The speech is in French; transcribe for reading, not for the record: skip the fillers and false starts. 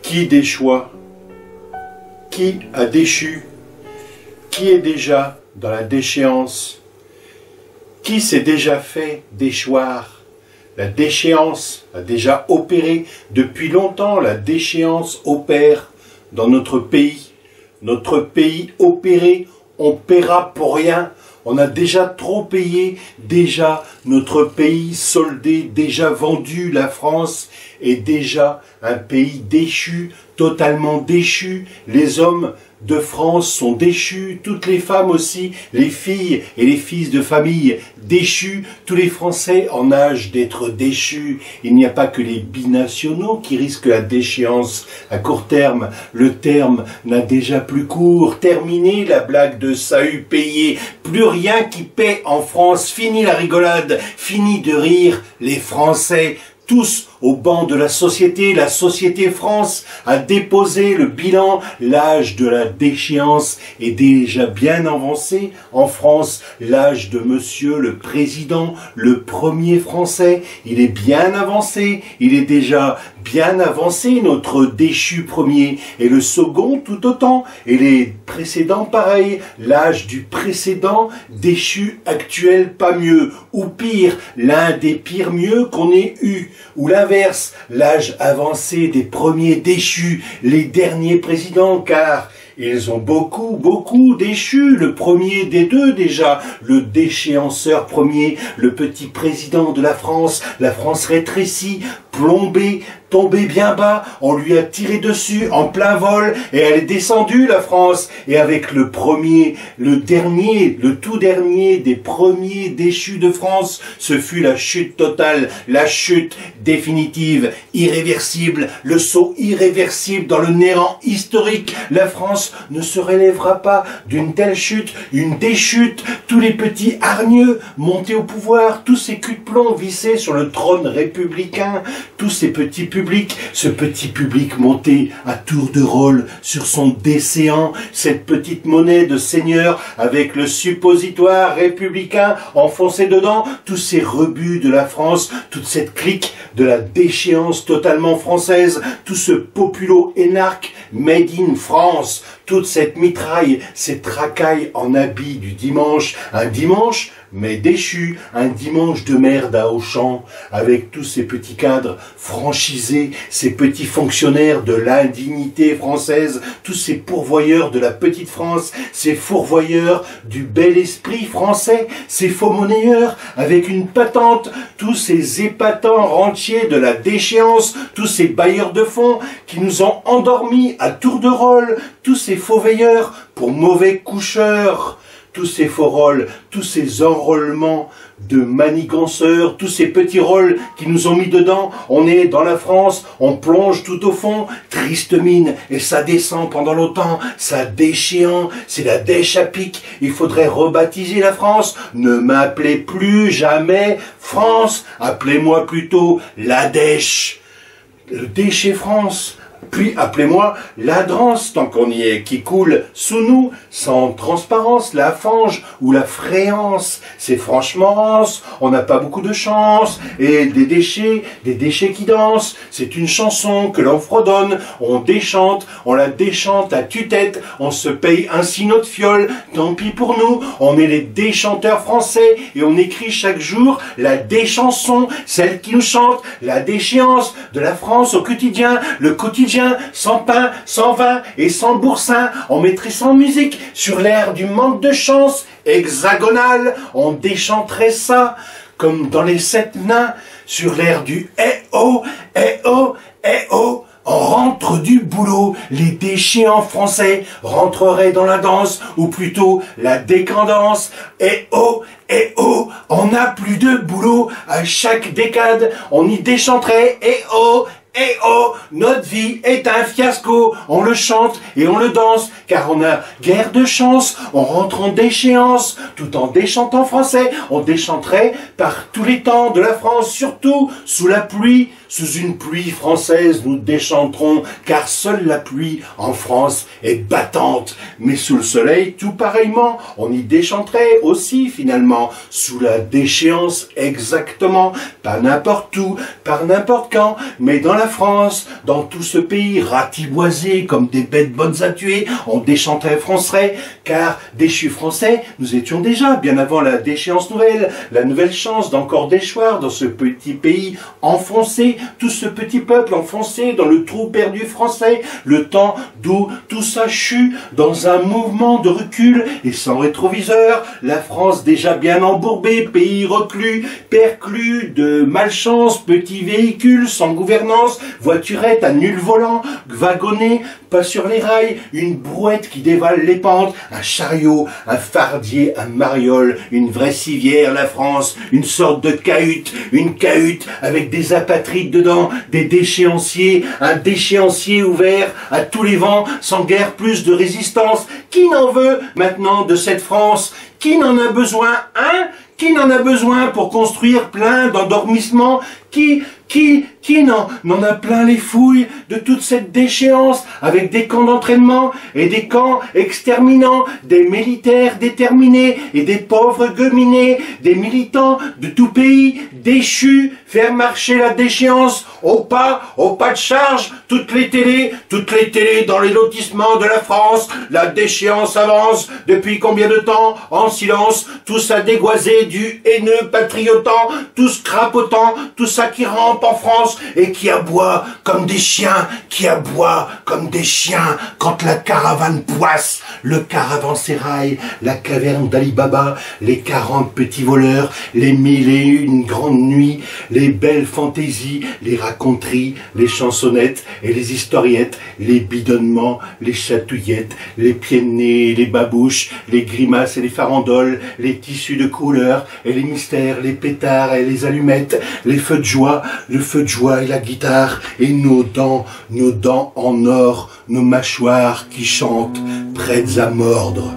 Qui déchoit? Qui a déchu? Qui est déjà dans la déchéance? Qui s'est déjà fait déchoir? La déchéance a déjà opéré depuis longtemps. La déchéance opère dans notre pays. Notre pays opéré, on paiera pour rien. On a déjà trop payé, déjà notre pays soldé, déjà vendu. La France est déjà un pays déchu, totalement déchu. Les hommes de France sont déchus, toutes les femmes aussi, les filles et les fils de famille déchus, tous les Français en âge d'être déchus. Il n'y a pas que les binationaux qui risquent la déchéance à court terme. Le terme n'a déjà plus cours. Terminé la blague de Sahu payé. Plus rien qui paie en France. Fini la rigolade. Fini de rire les Français. Tous au banc de la société France a déposé le bilan. L'âge de la déchéance est déjà bien avancé. En France, l'âge de monsieur le président, le premier français, il est bien avancé. Il est déjà bien avancé, notre déchu premier, et le second tout autant, et les précédents pareil. L'âge du précédent déchu actuel pas mieux, ou pire, l'un des pires mieux qu'on ait eu. Ou l'inverse, l'âge avancé des premiers déchus, les derniers présidents, car ils ont beaucoup déchu. Le premier des deux déjà, le déchéanceur premier, le petit président de la France rétrécie, plombée, tombée bien bas, on lui a tiré dessus en plein vol et elle est descendue la France. Et avec le premier, le dernier, le tout dernier des premiers déchus de France, ce fut la chute totale, la chute définitive, irréversible, le saut irréversible dans le néant historique. La France ne se relèvera pas d'une telle chute, une déchute. Tous les petits hargneux montés au pouvoir, tous ces culs de plomb vissés sur le trône républicain, tous ces petits publics, ce petit public monté à tour de rôle sur son décéant, cette petite monnaie de seigneur avec le suppositoire républicain enfoncé dedans, tous ces rebuts de la France, toute cette clique de la déchéance totalement française, tout ce populo énarque made in France, toute cette mitraille, ces tracailles en habit du dimanche, un dimanche mais déchu, un dimanche de merde à Auchan, avec tous ces petits cadres franchisés, ces petits fonctionnaires de l'indignité française, tous ces pourvoyeurs de la petite France, ces fourvoyeurs du bel esprit français, ces faux monnayeurs avec une patente, tous ces épatants rentiers de la déchéance, tous ces bailleurs de fonds qui nous ont endormis à tour de rôle, tous ces faux veilleurs pour mauvais coucheurs, tous ces faux rôles, tous ces enrôlements de maniganceurs, tous ces petits rôles qui nous ont mis dedans. On est dans la France, on plonge tout au fond, triste mine, et ça descend pendant longtemps, ça déchéant, c'est la dèche à pic. Il faudrait rebaptiser la France. Ne m'appelez plus jamais France, appelez-moi plutôt la dèche, le déchet France. Puis appelez-moi la drance, tant qu'on y est, qui coule sous nous, sans transparence, la fange ou la fréance. C'est franchement rance, on n'a pas beaucoup de chance, et des déchets qui dansent. C'est une chanson que l'on fredonne, on déchante, on la déchante à tue-tête, on se paye ainsi notre fiole, tant pis pour nous, on est les déchanteurs français, et on écrit chaque jour la déchanson, celle qui nous chante, la déchéance de la France au quotidien, le quotidien sans pain, sans vin et sans boursin, on mettrait sans musique sur l'air du manque de chance hexagonal, on déchanterait ça comme dans les 7 nains sur l'air du eh oh, eh oh, eh oh. On rentre du boulot, les déchéants français rentreraient dans la danse, ou plutôt la décadence. Eh oh, on n'a plus de boulot, à chaque décade, on y déchanterait. Eh oh, notre vie est un fiasco, on le chante et on le danse, car on a guère de chance, on rentre en déchéance, tout en déchantant français, on déchanterait par tous les temps de la France, surtout sous la pluie. sous une pluie française nous déchanterons, car seule la pluie en France est battante. Mais sous le soleil, tout pareillement, on y déchanterait aussi finalement, sous la déchéance exactement, pas n'importe où, par n'importe quand, mais dans la France, dans tout ce pays ratiboisé comme des bêtes bonnes à tuer, on déchanterait français, car déchus français, nous étions déjà, bien avant la déchéance nouvelle, la nouvelle chance d'encore déchoir dans ce petit pays enfoncé, tout ce petit peuple enfoncé dans le trou perdu français, le temps d'où tout ça chut dans un mouvement de recul et sans rétroviseur, la France déjà bien embourbée, pays reclus, perclus de malchance, petits véhicules sans gouvernance, voiturette à nul volant, wagonnet, pas sur les rails, une brouette qui dévale les pentes, un chariot, un fardier, un mariole, une vraie civière, la France, une sorte de cahute, une cahute avec des apatrides dedans, des déchéanciers, un déchéancier ouvert à tous les vents, sans guère plus de résistance. Qui n'en veut maintenant de cette France? Qui n'en a besoin, hein? Qui n'en a besoin pour construire plein d'endormissements? Qui n'en a plein les fouilles de toute cette déchéance, avec des camps d'entraînement et des camps exterminants, des militaires déterminés et des pauvres gominés, des militants de tout pays déchus, faire marcher la déchéance au pas de charge, toutes les télés dans les lotissements de la France, la déchéance avance, depuis combien de temps, en silence, tous à dégoiser du haineux patriotant, tous crapotant, tout ça qui rampe en France et qui aboie comme des chiens, quand la caravane poisse, le caravansérail, la caverne d'Ali Baba, les 40 petits voleurs, les 1001 grandes nuits, les belles fantaisies, les raconteries, les chansonnettes et les historiettes, les bidonnements, les chatouillettes, les pieds de nez, les babouches, les grimaces et les farandoles, les tissus de couleurs et les mystères, les pétards et les allumettes, les feux de joie, le feu de joie et la guitare, et nos dents en or, nos mâchoires qui chantent, prêtes à mordre.